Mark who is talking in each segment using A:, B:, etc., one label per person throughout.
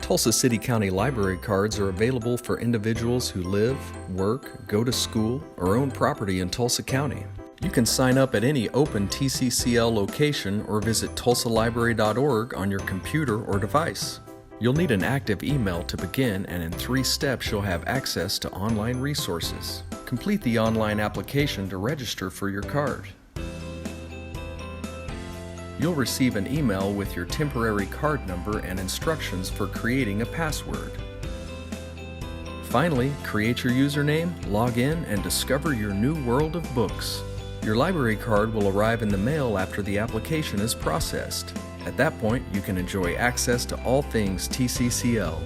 A: Tulsa City County Library cards are available for individuals who live, work, go to school, or own property in Tulsa County. You can sign up at any open TCCL location or visit tulsalibrary.org on your computer or device. You'll need an active email to begin, and in 3 steps you'll have access to online resources. Complete the online application to register for your card. You'll receive an email with your temporary card number and instructions for creating a password. Finally, create your username, log in, and discover your new world of books. Your library card will arrive in the mail after the application is processed. At that point, you can enjoy access to all things TCCL.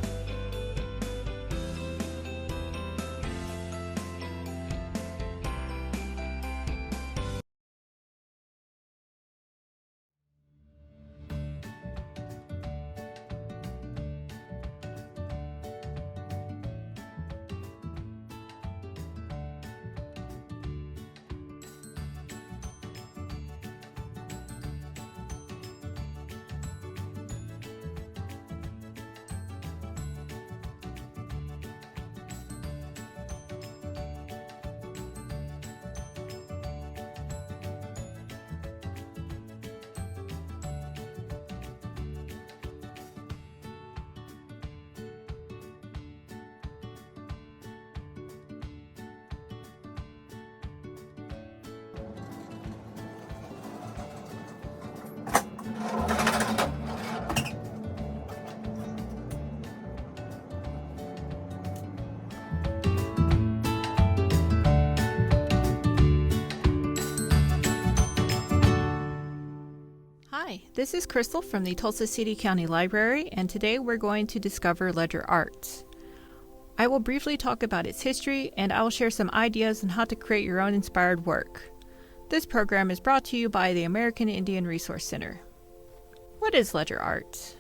B: Hi, this is Crystal from the Tulsa City County Library, and today we're going to discover ledger art. I will briefly talk about its history, and I will share some ideas on how to create your own inspired work. This program is brought to you by the American Indian Resource Center. What is ledger art?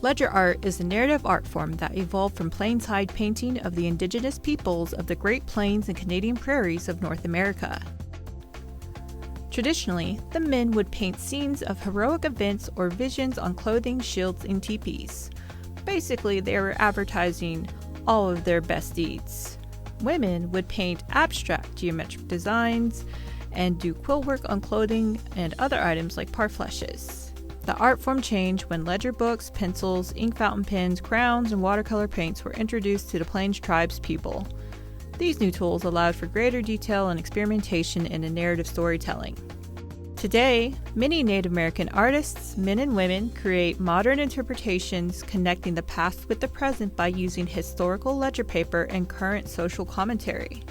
B: Ledger art is a narrative art form that evolved from plain-side painting of the indigenous peoples of the Great Plains and Canadian prairies of North America. Traditionally, the men would paint scenes of heroic events or visions on clothing, shields, and teepees. Basically, they were advertising all of their best deeds. Women would paint abstract geometric designs and do quill work on clothing and other items like parfleches. The art form changed when ledger books, pencils, ink fountain pens, crayons, and watercolor paints were introduced to the Plains tribes people. These new tools allowed for greater detail and experimentation in the narrative storytelling. Today, many Native American artists, men and women, create modern interpretations connecting the past with the present by using historical ledger paper and current social commentary.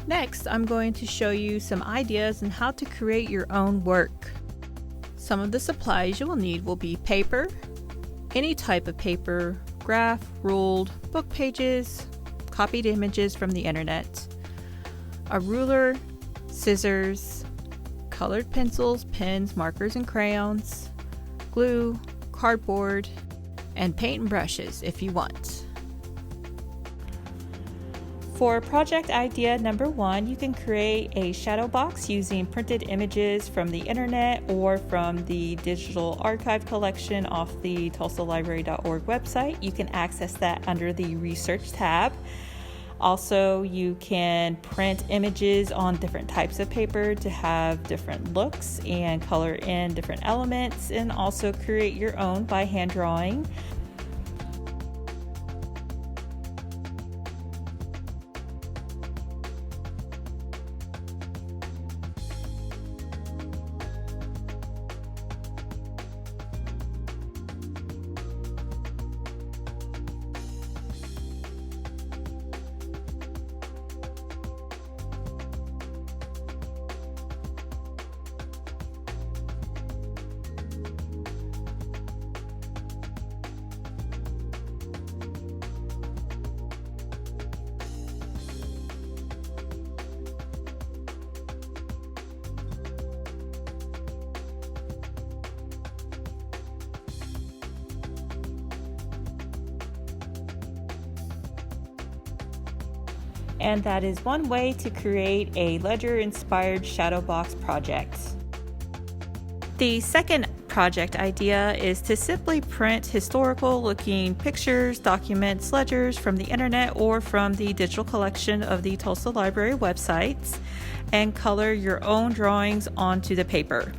B: Next, I'm going to show you some ideas on how to create your own work. Some of the supplies you will need will be paper, any type of paper, graph, ruled, book pages, copied images from the internet, a ruler, scissors, colored pencils, pens, markers, and crayons, glue, cardboard, and paint and brushes if you want. For project idea number 1, you can create a shadow box using printed images from the internet or from the digital archive collection off the tulsalibrary.org website. You can access that under the research tab. Also, you can print images on different types of paper to have different looks and color in different elements, and also create your own by hand drawing. And that is one way to create a ledger-inspired shadow box project. The second project idea is to simply print historical looking pictures, documents, ledgers from the internet or from the digital collection of the Tulsa Library websites and color your own drawings onto the paper.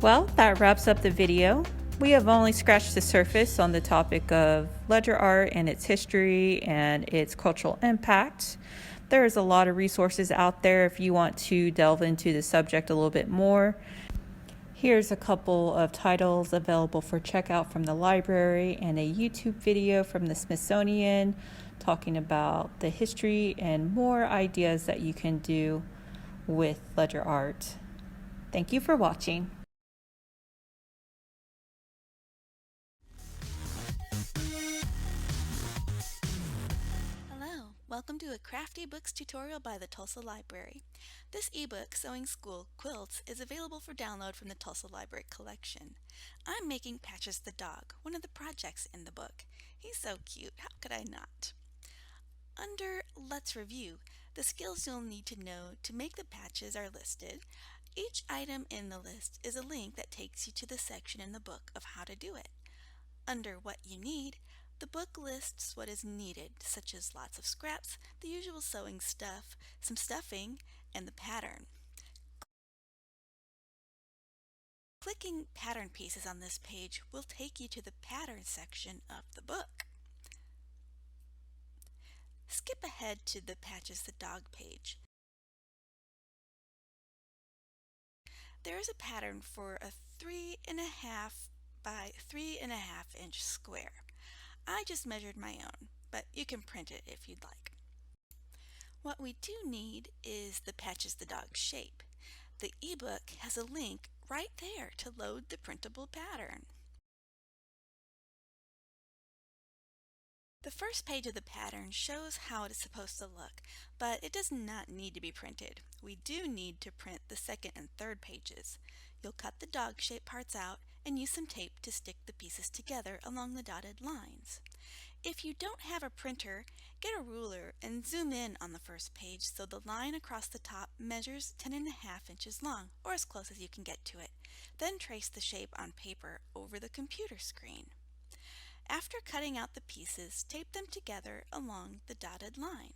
B: Well, that wraps up the video. We have only scratched the surface on the topic of ledger art and its history and its cultural impact. There is a lot of resources out there if you want to delve into the subject a little bit more. Here's a couple of titles available for checkout from the library and a YouTube video from the Smithsonian talking about the history and more ideas that you can do with ledger art. Thank you for watching.
C: Hello, welcome to a Crafty Books tutorial by the Tulsa Library. This ebook, Sewing School Quilts, is available for download from the Tulsa Library collection. I'm making Patches the dog, one of the projects in the book. He's so cute, how could I not? Under Let's Review, the skills you'll need to know to make the patches are listed. Each item in the list is a link that takes you to the section in the book of how to do it. Under What You Need, the book lists what is needed, such as lots of scraps, the usual sewing stuff, some stuffing, and the pattern. Clicking pattern pieces on this page will take you to the pattern section of the book. Skip ahead to the Patches the Dog page. There is a pattern for a 3.5 by 3.5 inch square. I just measured my own, but you can print it if you'd like. What we do need is the Patches the Dog shape. The ebook has a link right there to load the printable pattern. The first page of the pattern shows how it is supposed to look, but it does not need to be printed. We do need to print the second and third pages. You'll cut the dog shape parts out and use some tape to stick the pieces together along the dotted lines. If you don't have a printer, get a ruler and zoom in on the first page so the line across the top measures 10.5 inches long, or as close as you can get to it. Then trace the shape on paper over the computer screen. After cutting out the pieces, tape them together along the dotted line.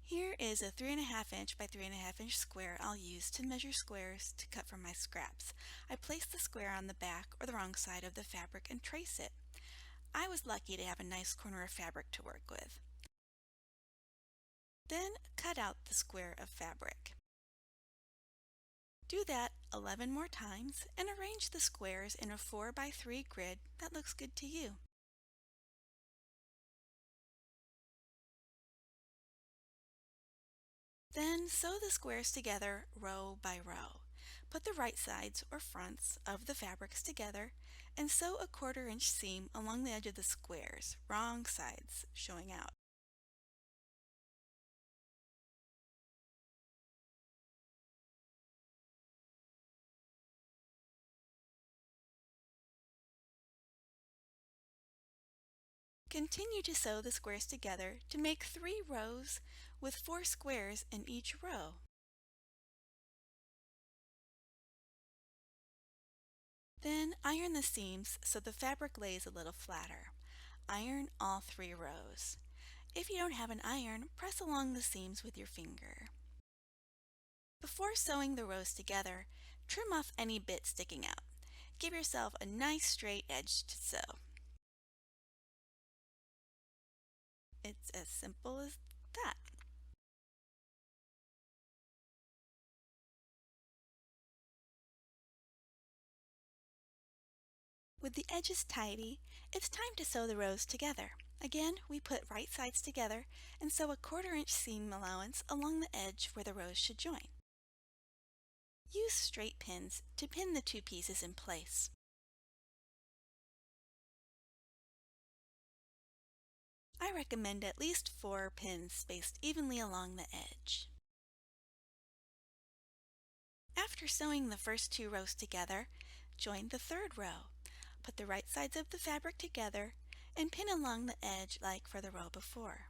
C: Here is a 3.5 inch by 3.5 inch square I'll use to measure squares to cut from my scraps. I place the square on the back or the wrong side of the fabric and trace it. I was lucky to have a nice corner of fabric to work with. Then cut out the square of fabric. Do that 11 more times and arrange the squares in a 4 by 3 grid that looks good to you. Then sew the squares together row by row. Put the right sides or fronts of the fabrics together and sew a 1/4 inch seam along the edge of the squares, wrong sides showing out. Continue to sew the squares together to make 3 rows with 4 squares in each row. Then iron the seams so the fabric lays a little flatter. Iron all 3 rows. If you don't have an iron, press along the seams with your finger. Before sewing the rows together, trim off any bit sticking out. Give yourself a nice straight edge to sew. It's as simple as that. With the edges tidy, it's time to sew the rows together. Again, we put right sides together and sew a 1/4 inch seam allowance along the edge where the rows should join. Use straight pins to pin the 2 pieces in place. I recommend at least 4 pins spaced evenly along the edge. After sewing the first two rows together, join the third row. Put the right sides of the fabric together and pin along the edge like for the row before.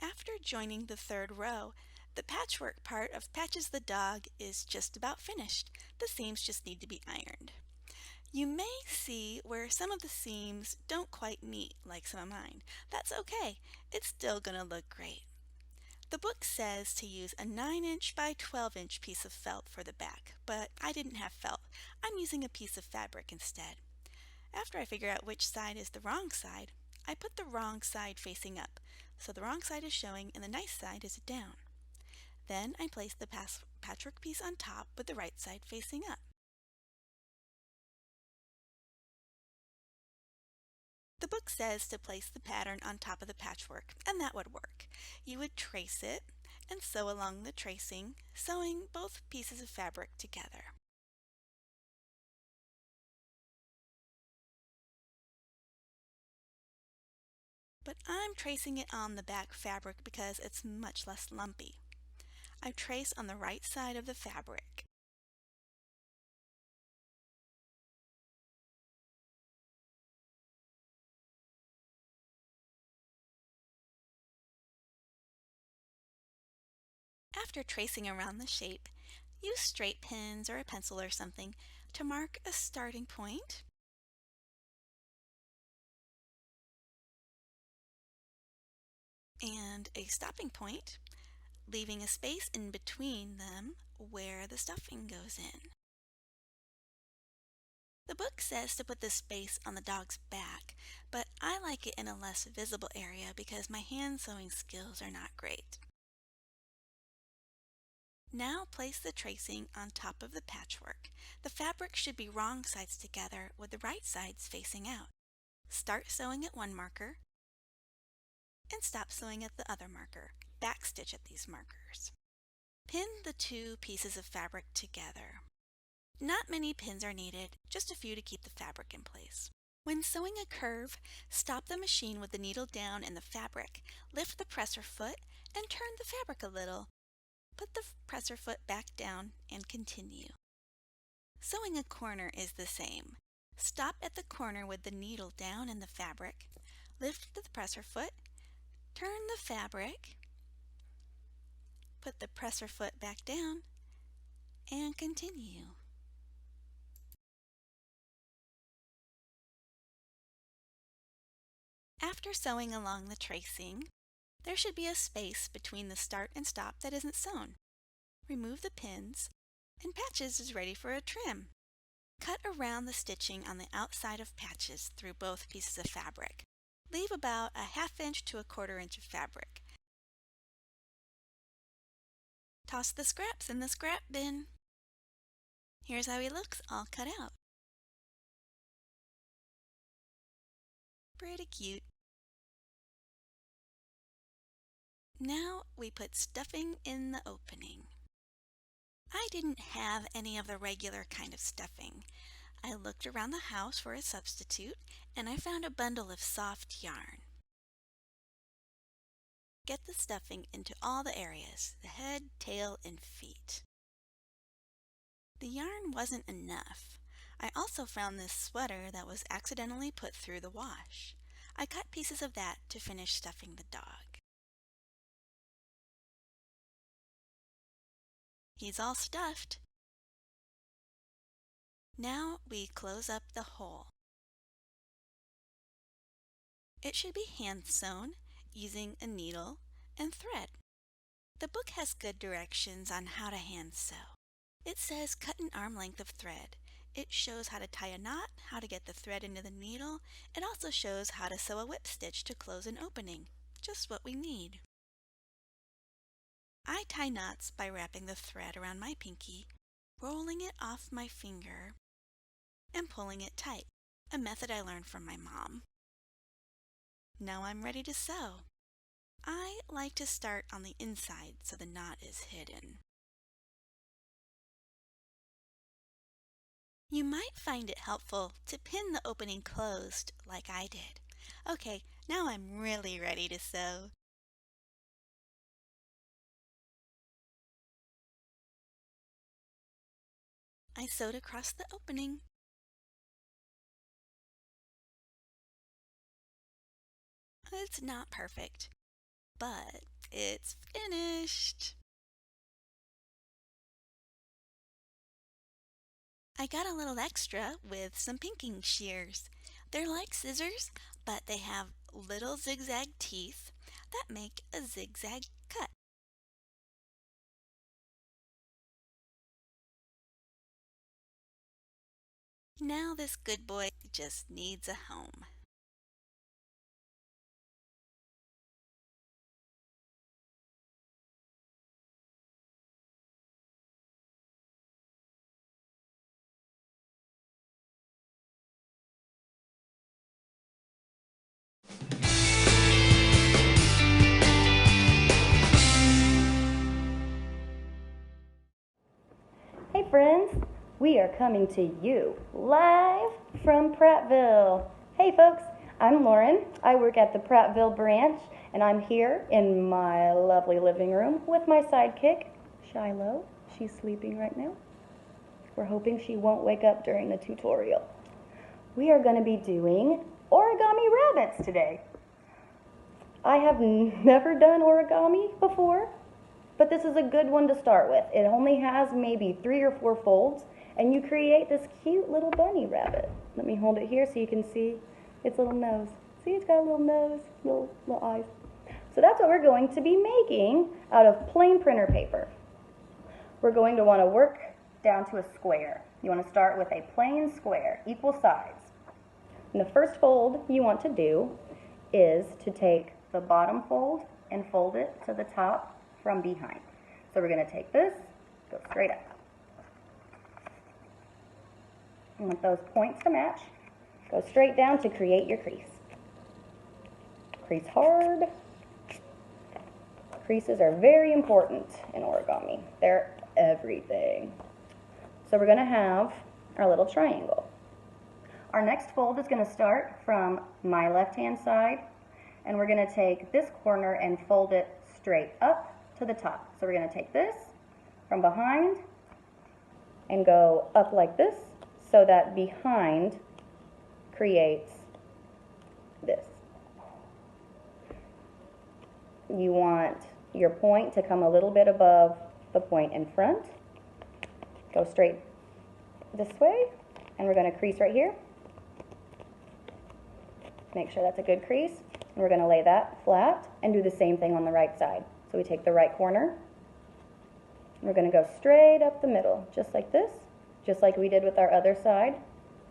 C: After joining the third row, the patchwork part of Patches the Dog is just about finished. The seams just need to be ironed. You may see where some of the seams don't quite meet like some of mine. That's okay. It's still gonna look great. The book says to use a 9-inch by 12-inch piece of felt for the back, but I didn't have felt. I'm using a piece of fabric instead. After I figure out which side is the wrong side, I put the wrong side facing up, so the wrong side is showing and the nice side is down. Then I place the patchwork piece on top with the right side facing up. The book says to place the pattern on top of the patchwork, and that would work. You would trace it and sew along the tracing, sewing both pieces of fabric together. But I'm tracing it on the back fabric because it's much less lumpy. I trace on the right side of the fabric. After tracing around the shape, use straight pins or a pencil or something to mark a starting point and a stopping point, leaving a space in between them where the stuffing goes in. The book says to put the space on the dog's back, but I like it in a less visible area because my hand sewing skills are not great. Now place the tracing on top of the patchwork. The fabric should be wrong sides together with the right sides facing out. Start sewing at one marker and stop sewing at the other marker. Backstitch at these markers. Pin the two pieces of fabric together. Not many pins are needed, just a few to keep the fabric in place. When sewing a curve, stop the machine with the needle down in the fabric, lift the presser foot, and turn the fabric a little. Put the presser foot back down and continue. Sewing a corner is the same. Stop at the corner with the needle down in the fabric, lift the presser foot, turn the fabric, put the presser foot back down, and continue. After sewing along the tracing, there should be a space between the start and stop that isn't sewn. Remove the pins, and Patches is ready for a trim. Cut around the stitching on the outside of Patches through both pieces of fabric. Leave about a 1/2 inch to a 1/4 inch of fabric. Toss the scraps in the scrap bin. Here's how he looks all cut out. Pretty cute. Now we put stuffing in the opening. I didn't have any of the regular kind of stuffing. I looked around the house for a substitute and I found a bundle of soft yarn. Get the stuffing into all the areas, the head, tail, and feet. The yarn wasn't enough. I also found this sweater that was accidentally put through the wash. I cut pieces of that to finish stuffing the dog. He's all stuffed. Now we close up the hole. It should be hand sewn using a needle and thread. The book has good directions on how to hand sew. It says cut an arm length of thread. It shows how to tie a knot, how to get the thread into the needle. It also shows how to sew a whip stitch to close an opening. Just what we need. I tie knots by wrapping the thread around my pinky, rolling it off my finger, and pulling it tight, a method I learned from my mom. Now I'm ready to sew. I like to start on the inside so the knot is hidden. You might find it helpful to pin the opening closed like I did. Okay, now I'm really ready to sew. I sewed across the opening. It's not perfect, but it's finished. I got a little extra with some pinking shears. They're like scissors, but they have little zigzag teeth that make a zigzag cut. Now this good boy just needs a home.
D: Hey friends, we are coming to you live from Prattville. Hey folks, I'm Lauren. I work at the Prattville branch and I'm here in my lovely living room with my sidekick, Shiloh. She's sleeping right now. We're hoping she won't wake up during the tutorial. We are going to be doing origami rabbits today. I have never done origami before, but this is a good one to start with. It only has maybe 3 or 4 folds, and you create this cute little bunny rabbit. Let me hold it here so you can see its little nose. See, it's got a little nose, little eyes. So that's what we're going to be making out of plain printer paper. We're going to want to work down to a square. You want to start with a plain square, equal sides. And the first fold you want to do is to take the bottom fold and fold it to the top from behind. So we're going to take this, go straight up. You want those points to match. Go straight down to create your crease. Crease hard. Creases are very important in origami. They're everything. So we're going to have our little triangle. Our next fold is going to start from my left-hand side, and we're going to take this corner and fold it straight up to the top. So we're going to take this from behind and go up like this so that behind creates this. You want your point to come a little bit above the point in front. Go straight this way, and we're going to crease right here. Make sure that's a good crease. And we're going to lay that flat and do the same thing on the right side. So we take the right corner, and we're going to go straight up the middle, just like this, just like we did with our other side,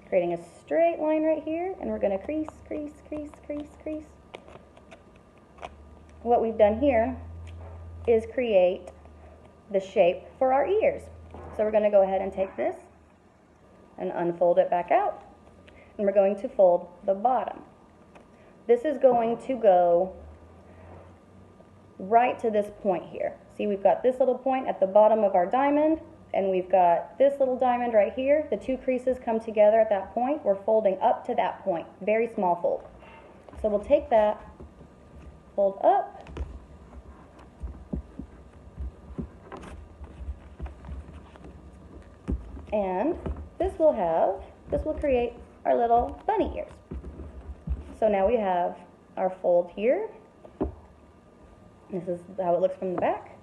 D: creating a straight line right here, and we're going to crease, crease, crease, crease, crease. What we've done here is create the shape for our ears. So we're going to go ahead and take this and unfold it back out, and we're going to fold the bottom. This is going to go right to this point here. See, we've got this little point at the bottom of our diamond, and we've got this little diamond right here. The 2 creases come together at that point. We're folding up to that point, very small fold. So we'll take that, fold up, and this will create our little bunny ears. So now we have our fold here. This is how it looks from the back.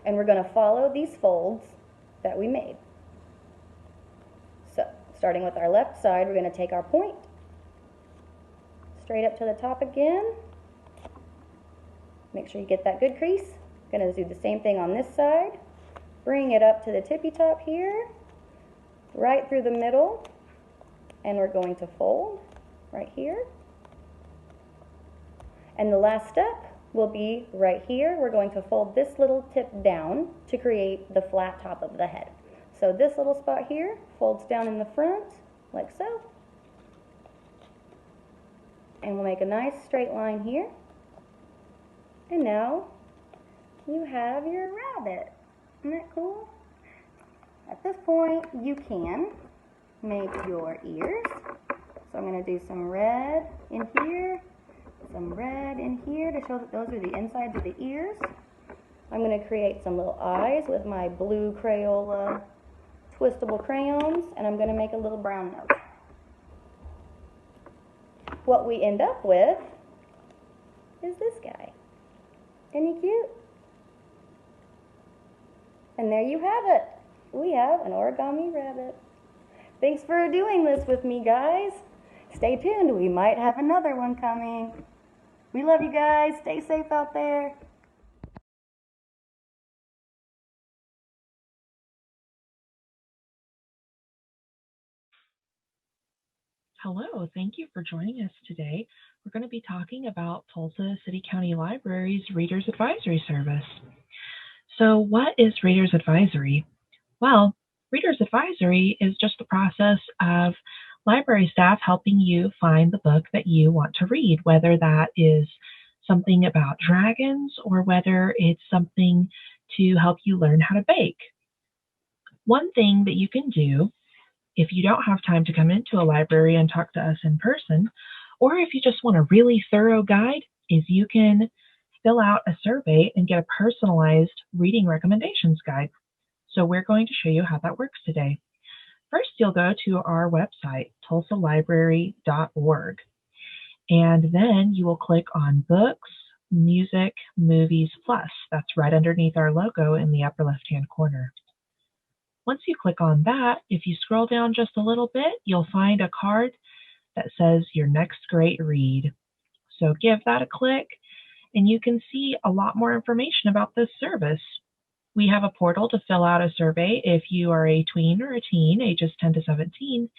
D: And we're going to follow these folds that we made. So, starting with our left side, we're going to take our point, straight up to the top again. Make sure you get that good crease. Going to do the same thing on this side. Bring it up to the tippy top here, right through the middle, and we're going to fold right here. And the last step will be right here. We're going to fold this little tip down to create the flat top of the head. So this little spot here folds down in the front, like so. And we'll make a nice straight line here. And now you have your rabbit. Isn't that cool? At this point, you can make your ears. So I'm going to do some red in here, some red in here to show that those are the insides of the ears. I'm going to create some little eyes with my blue Crayola twistable crayons, and I'm going to make a little brown nose. What we end up with is this guy. Isn't he cute? And there you have it. We have an origami rabbit. Thanks for doing this with me, guys. Stay tuned. We might have another one coming. We love you guys. Stay safe out there.
E: Hello, thank you for joining us today. We're going to be talking about Tulsa City County Library's Reader's Advisory Service. So what is Reader's Advisory? Well, Reader's Advisory is just the process of library staff helping you find the book that you want to read, whether that is something about dragons or whether it's something to help you learn how to bake. One thing that you can do if you don't have time to come into a library and talk to us in person, or if you just want a really thorough guide, is you can fill out a survey and get a personalized reading recommendations guide. So we're going to show you how that works today. First, you'll go to our website, tulsalibrary.org, and then you will click on Books, Music, Movies Plus. That's right underneath our logo in the upper left-hand corner. Once you click on that, if you scroll down just a little bit, you'll find a card that says your next great read. So give that a click and you can see a lot more information about this service. We have a portal to fill out a survey if you are a tween or a teen, ages 10 to 17.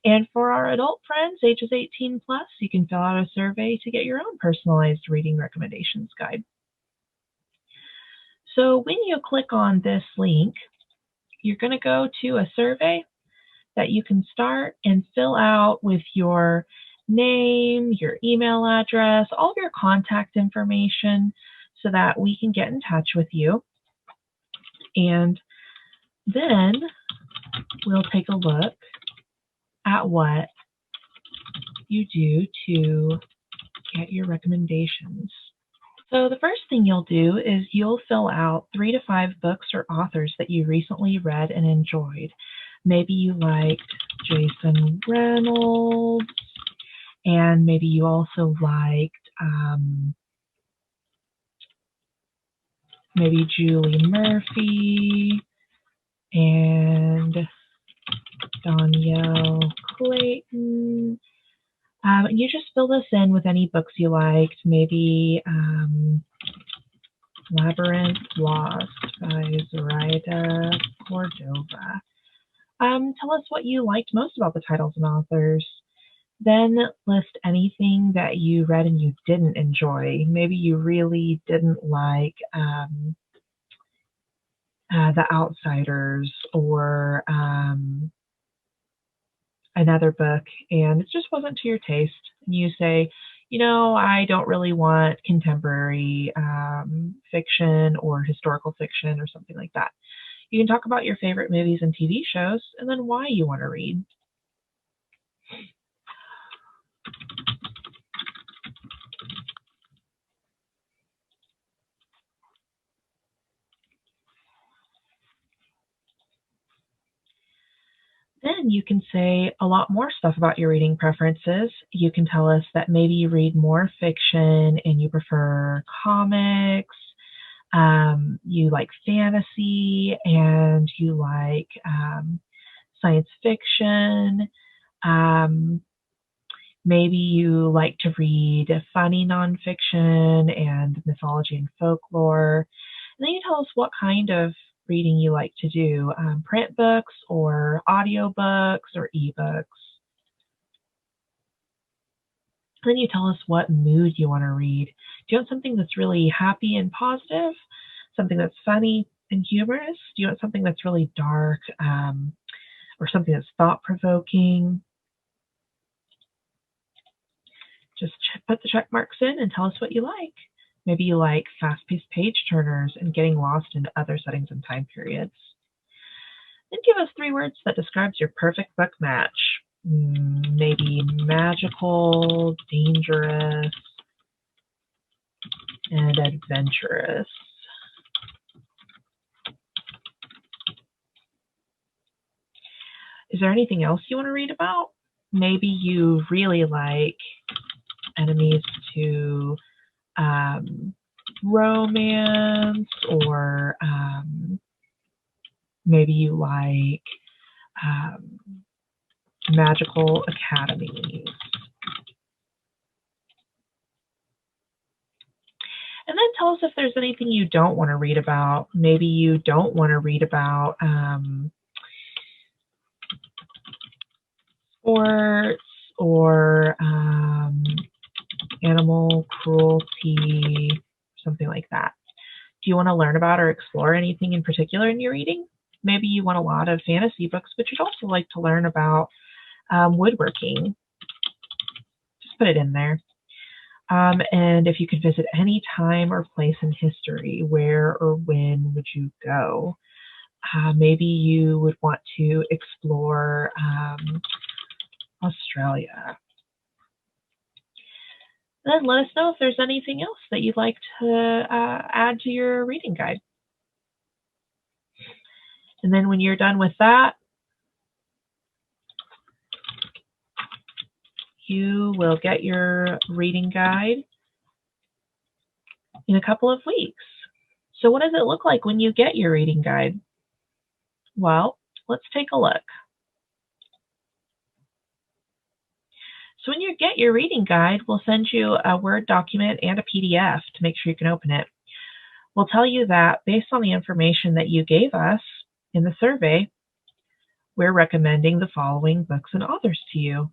E: And for our adult friends, ages 18 plus, you can fill out a survey to get your own personalized reading recommendations guide. So when you click on this link, you're going to go to a survey that you can start and fill out with your name, your email address, all of your contact information so that we can get in touch with you. And then we'll take a look at what you do to get your recommendations. So the first thing you'll do is you'll fill out 3 to 5 books or authors that you recently read and enjoyed. Maybe you liked Jason Reynolds, and maybe you also liked maybe Julie Murphy and Danielle Clayton. You just fill this in with any books you liked, maybe Labyrinth Lost by Zoraida Cordova. Tell us what you liked most about the titles and authors. Then list anything that you read and you didn't enjoy. Maybe you really didn't like The Outsiders or another book and it just wasn't to your taste. And you say, you know, I don't really want contemporary fiction or historical fiction or something like that. You can talk about your favorite movies and TV shows and then why you want to read. Then you can say a lot more stuff about your reading preferences. You can tell us that maybe you read more fiction and you prefer comics, you like fantasy and you like science fiction. Maybe you like to read funny nonfiction and mythology and folklore. And then you tell us what kind of reading you like to do, print books or audiobooks or ebooks. Then you tell us what mood you want to read. Do you want something that's really happy and positive? Something that's funny and humorous? Do you want something that's really dark or something that's thought-provoking? Just put the check marks in and tell us what you like. Maybe you like fast-paced page turners and getting lost into other settings and time periods. Then give us 3 words that describes your perfect book match. Maybe magical, dangerous, and adventurous. Is there anything else you want to read about? Maybe you really like enemies to romance, or maybe you like magical academies. And then tell us if there's anything you don't want to read about. Maybe you don't want to read about sports or animal cruelty, something like that. Do you want to learn about or explore anything in particular in your reading? Maybe you want a lot of fantasy books, but you'd also like to learn about woodworking. Just put it in there. And if you could visit any time or place in history, where or when would you go? Maybe you would want to explore Australia. Then let us know if there's anything else that you'd like to add to your reading guide. And then when you're done with that, you will get your reading guide in a couple of weeks. So what does it look like when you get your reading guide? Well, let's take a look. So when you get your reading guide, we'll send you a Word document and a PDF to make sure you can open it. We'll tell you that based on the information that you gave us in the survey, we're recommending the following books and authors to you.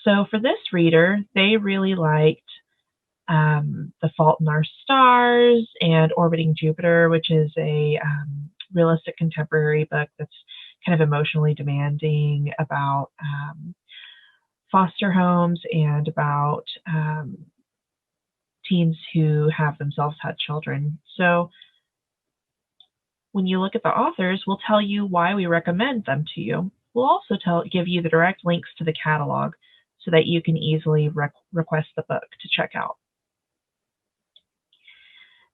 E: So for this reader, they really liked The Fault in Our Stars and Orbiting Jupiter, which is a realistic contemporary book that's kind of emotionally demanding about foster homes and about teens who have themselves had children. So when you look at the authors, we'll tell you why we recommend them to you. We'll also give you the direct links to the catalog so that you can easily request the book to check out.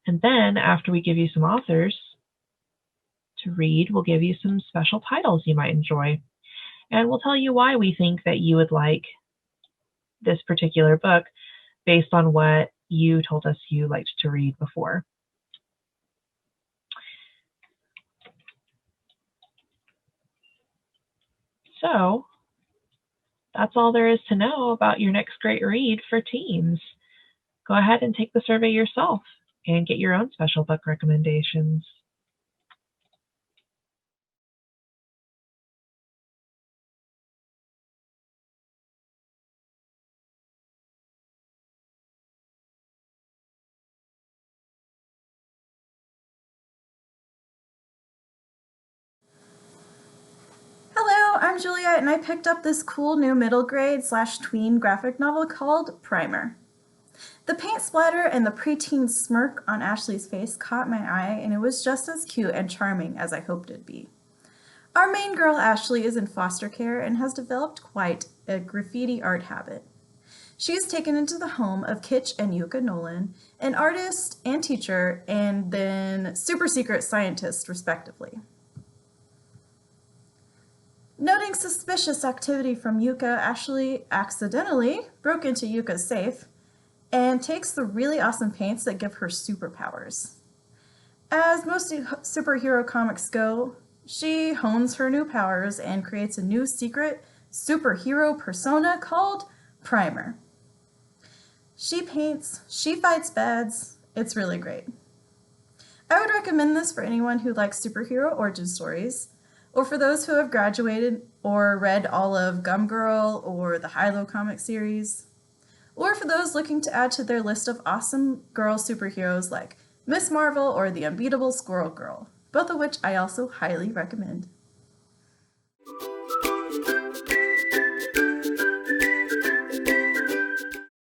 E: And then after we give you some authors to read, we'll give you some special titles you might enjoy. And we'll tell you why we think that you would like this particular book based on what you told us you liked to read before. So that's all there is to know about your next great read for teens. Go ahead and take the survey yourself and get your own special book recommendations.
F: Hello, I'm Juliet, and I picked up this cool new middle grade / tween graphic novel called Primer. The paint splatter and the preteen smirk on Ashley's face caught my eye, and it was just as cute and charming as I hoped it'd be. Our main girl, Ashley, is in foster care and has developed quite a graffiti art habit. She is taken into the home of Kitch and Yuka Nolan, an artist and teacher, and then super secret scientist, respectively. Noting suspicious activity from Yuka, Ashley accidentally broke into Yuka's safe and takes the really awesome paints that give her superpowers. As most superhero comics go, she hones her new powers and creates a new secret superhero persona called Primer. She paints, she fights bads, it's really great. I would recommend this for anyone who likes superhero origin stories, or for those who have graduated or read all of Gum Girl or the Hilo comic series, or for those looking to add to their list of awesome girl superheroes like Miss Marvel or the unbeatable Squirrel Girl, both of which I also highly recommend.